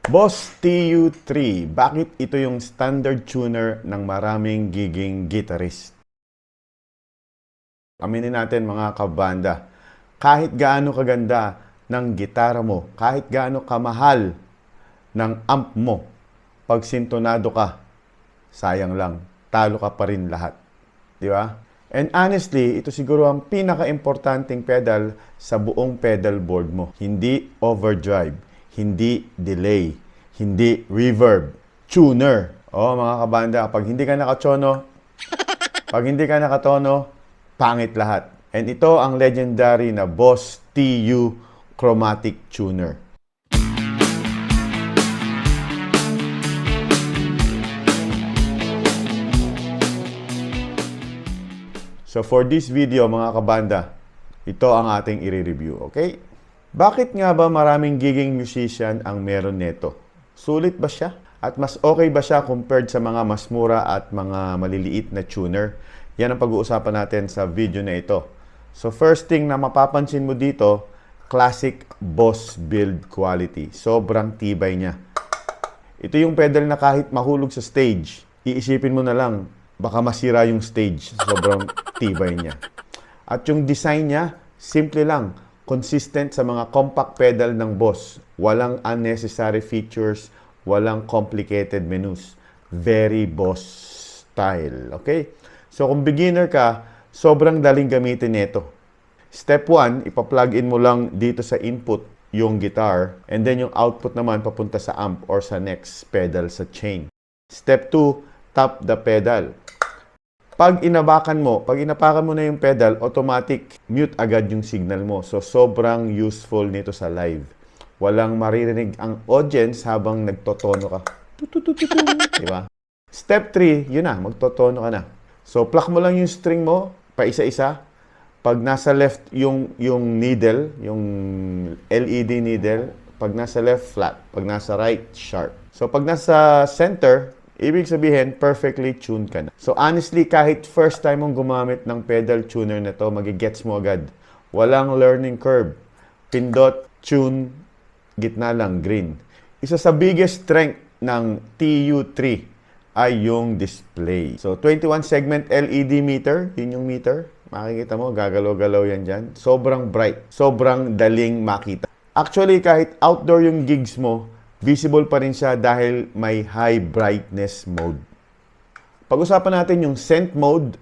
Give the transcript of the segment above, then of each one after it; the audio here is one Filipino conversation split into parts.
Boss TU3, bakit ito yung standard tuner ng maraming giging guitarist? Aminin natin mga kabanda, kahit gaano kaganda ng gitara mo, kahit gaano kamahal ng amp mo, pag sintonado ka, sayang lang, talo ka pa rin lahat. Di ba? And honestly, ito siguro ang pinaka-importanting pedal sa buong pedal board mo. Hindi overdrive, hindi delay, hindi reverb, tuner. Oh, mga kabanda, pag hindi ka nakatono, pangit lahat. And ito ang legendary na Boss TU Chromatic Tuner. So for this video mga kabanda, ito ang ating i-review, okay? Bakit nga ba maraming giging musician ang meron neto? Sulit ba siya? At mas okay ba siya compared sa mga mas mura at mga maliliit na tuner? Yan ang pag-uusapan natin sa video na ito. So first thing na mapapansin mo dito, classic Boss build quality. Sobrang tibay niya. Ito yung pedal na kahit mahulog sa stage, iisipin mo na lang, baka masira yung stage. Sobrang tibay niya. At yung design niya, simple lang. Consistent sa mga compact pedal ng Boss. Walang unnecessary features, walang complicated menus. Very Boss style. Okay? So kung beginner ka, sobrang daling gamitin nito. Step 1, ipa-plug in mo lang dito sa input yung guitar, and then yung output naman papunta sa amp or sa next pedal sa chain. Step 2, tap the pedal. Pag inapakan mo na yung pedal, automatic mute agad yung signal mo. So sobrang useful nito sa live. Walang maririnig ang audience habang nagtotono ka. Diba? Step 3, yun na, magtotono ka na. So, pluck mo lang yung string mo, pa isa-isa. Pag nasa left yung needle, yung LED needle, pag nasa left, flat. Pag nasa right, sharp. So, pag nasa center, ibig sabihin, perfectly tuned ka na. So, honestly, kahit first time mong gumamit ng pedal tuner na to, magigets mo agad. Walang learning curve. Pindot, tune, gitna lang, green. Isa sa biggest strength ng TU3 ay yung display. So, 21 segment LED meter. Yun yung meter. Makikita mo, gagalaw-galaw yan dyan. Sobrang bright. Sobrang daling makita. Actually, kahit outdoor yung gigs mo, visible pa rin siya dahil may high brightness mode. Pag-usapan natin yung scent mode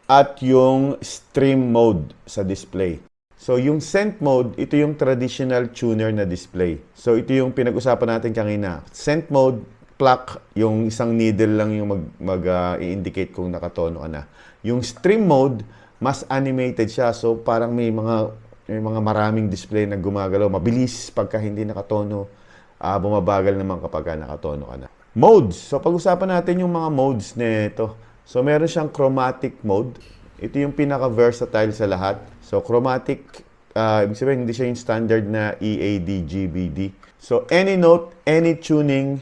at yung stream mode sa display. So, yung scent mode, ito yung traditional tuner na display. So, ito yung pinag-usapan natin kanina. Scent mode, pluck, yung isang needle lang yung mag-i-indicate kung nakatono ka na. Yung stream mode, mas animated siya. So, parang may mga maraming display na gumagalaw. Mabilis pagka hindi nakatono. Bumabagal naman kapag nakatono ka na. Modes. So, pag-usapan natin yung mga modes nito. So, meron siyang chromatic mode. Ito yung pinaka-versatile sa lahat. So, chromatic, ibig sabihin, hindi siya yung standard na EAD, GBD. So, any note, any tuning,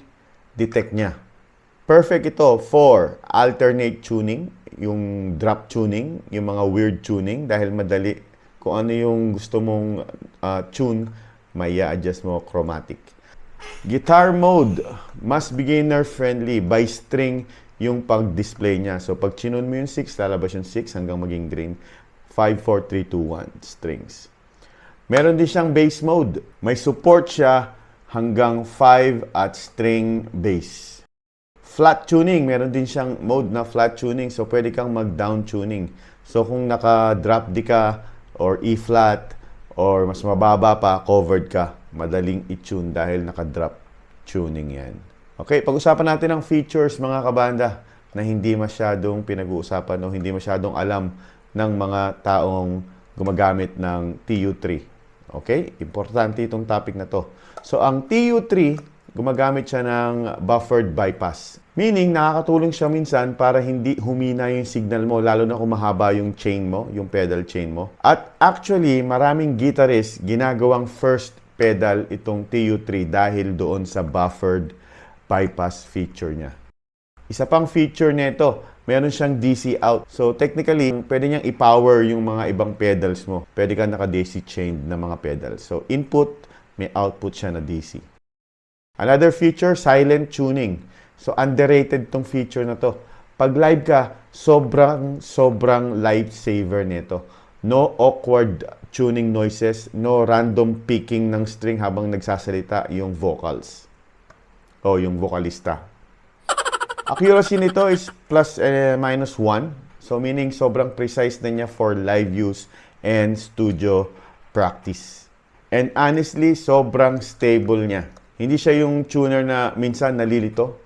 detect niya. Perfect ito for alternate tuning, yung drop tuning, yung mga weird tuning, dahil madali. Kung ano yung gusto mong tune, may i-adjust mo chromatic. Guitar mode, mas beginner-friendly. By string yung pag-display niya. So, pag chinun mo yung 6, lalabas yung 6 hanggang maging green. 5, 4, 3, 2, 1 strings. Meron din siyang bass mode. May support siya hanggang 5 at string bass. Flat tuning, meron din siyang mode na flat tuning. So, pwede kang mag-down tuning. So, kung naka-drop D ka or E-flat or mas mababa pa, covered ka, madaling i-tune dahil naka-drop tuning yan. Okay, pag-usapan natin ang features mga kabanda na hindi masyadong pinag-uusapan o hindi masyadong alam ng mga taong gumagamit ng TU3. Okay? Importante itong topic na to. So, ang TU3, gumagamit siya ng buffered bypass. Meaning, nakakatulong siya minsan para hindi humina yung signal mo, lalo na kung mahaba yung chain mo, yung pedal chain mo. At actually, maraming guitarist ginagawang first pedal itong TU3 dahil doon sa buffered bypass feature niya. Isa pang feature nito, meron siyang DC out. So, technically, pwede niyang i-power yung mga ibang pedals mo. Pwede ka naka-DC chained na mga pedals. So, input, may output siya na DC. Another feature, silent tuning. So, underrated tong feature na to. Pag live ka, sobrang lifesaver nito. No awkward tuning noises, no random picking ng string habang nagsasalita yung vocals o yung vocalista. Accuracy nito is plus minus 1. So, meaning sobrang precise na niya for live use and studio practice. And honestly, sobrang stable niya. Hindi siya yung tuner na minsan nalilito.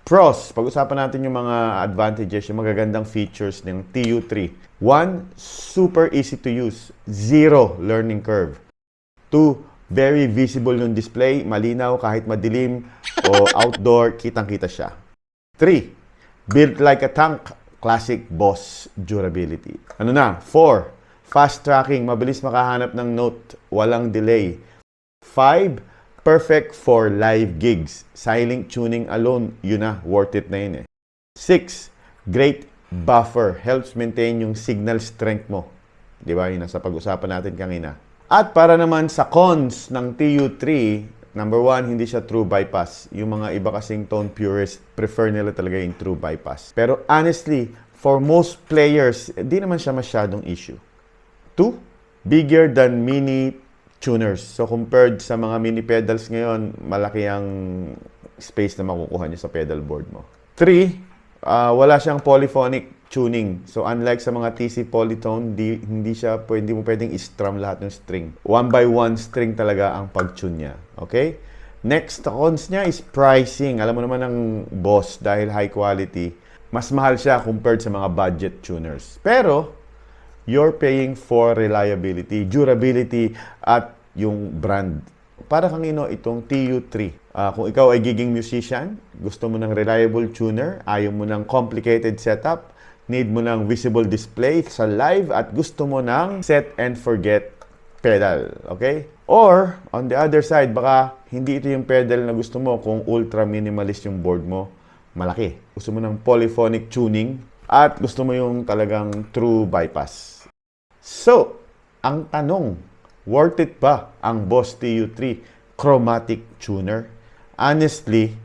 Pros, pag-usapan natin yung mga advantages, yung magagandang features ng TU3. 1, super easy to use. 0 learning curve. 2, very visible yung display, malinaw kahit madilim o outdoor, kitang-kita siya. 3, built like a tank, classic boss durability. Ano na? 4, fast tracking, mabilis makahanap ng note, walang delay. 5, perfect for live gigs. Silent tuning alone, yun na, worth it na yun eh. 6, great buffer. Helps maintain yung signal strength mo. Di ba? Yun nasa pag-usapan natin kanina. At para naman sa cons ng TU3, number 1, hindi siya true bypass. Yung mga iba kasing tone purist, prefer nila talaga yung true bypass. Pero honestly, for most players, di naman siya masyadong issue. 2, bigger than mini tuners. So, compared sa mga mini pedals ngayon, malaki ang space na makukuha niyo sa pedal board mo. 3, wala siyang polyphonic tuning. So, unlike sa mga TC Polytone, hindi mo pwedeng i-strum lahat ng string. 1 by 1 string talaga ang pag-tune niya. Okay? Next, the cons niya is pricing. Alam mo naman ang Boss, dahil high quality, mas mahal siya compared sa mga budget tuners. Pero, you're paying for reliability, durability, at yung brand. Para kang itong TU3. Kung ikaw ay giging musician, gusto mo ng reliable tuner, ayaw mo ng complicated setup, need mo ng visible display sa live, at gusto mo ng set and forget pedal. Okay? Or, on the other side, baka hindi ito yung pedal na gusto mo kung ultra minimalist yung board mo, malaki. Gusto mo ng polyphonic tuning, at gusto mo yung talagang true bypass. So, ang tanong, worth it ba ang Boss TU3 chromatic tuner? Honestly,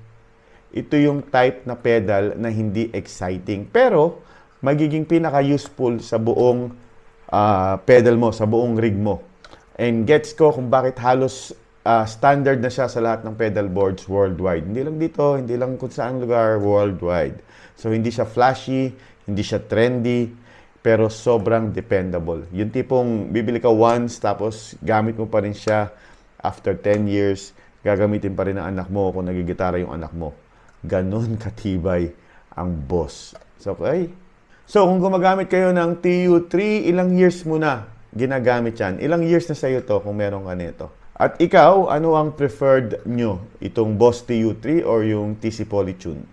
ito yung type na pedal na hindi exciting, pero magiging pinaka-useful sa buong pedal mo, sa buong rig mo. And gets ko kung bakit halos standard na siya sa lahat ng pedal boards worldwide. Hindi lang dito, hindi lang kung saan lugar, worldwide. So, hindi siya flashy, hindi siya trendy, pero sobrang dependable. Yung tipong bibili ka once, tapos gamit mo pa rin siya after 10 years, gagamitin pa rin ng anak mo kung nagigitara yung anak mo. Ganon katibay ang Boss. So, okay. So, kung gumagamit kayo ng TU3, ilang years mo na ginagamit yan? Ilang years na sa'yo to kung meron ka nito? At ikaw, ano ang preferred nyo? Itong Boss TU3 or yung TC Polytune?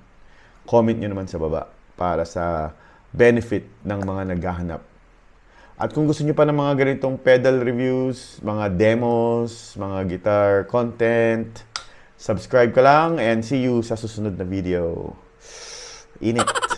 Comment nyo naman sa baba para sa benefit ng mga naghahanap. At kung gusto nyo pa ng mga ganitong pedal reviews, mga demos, mga guitar content, subscribe ka lang and see you sa susunod na video. Init!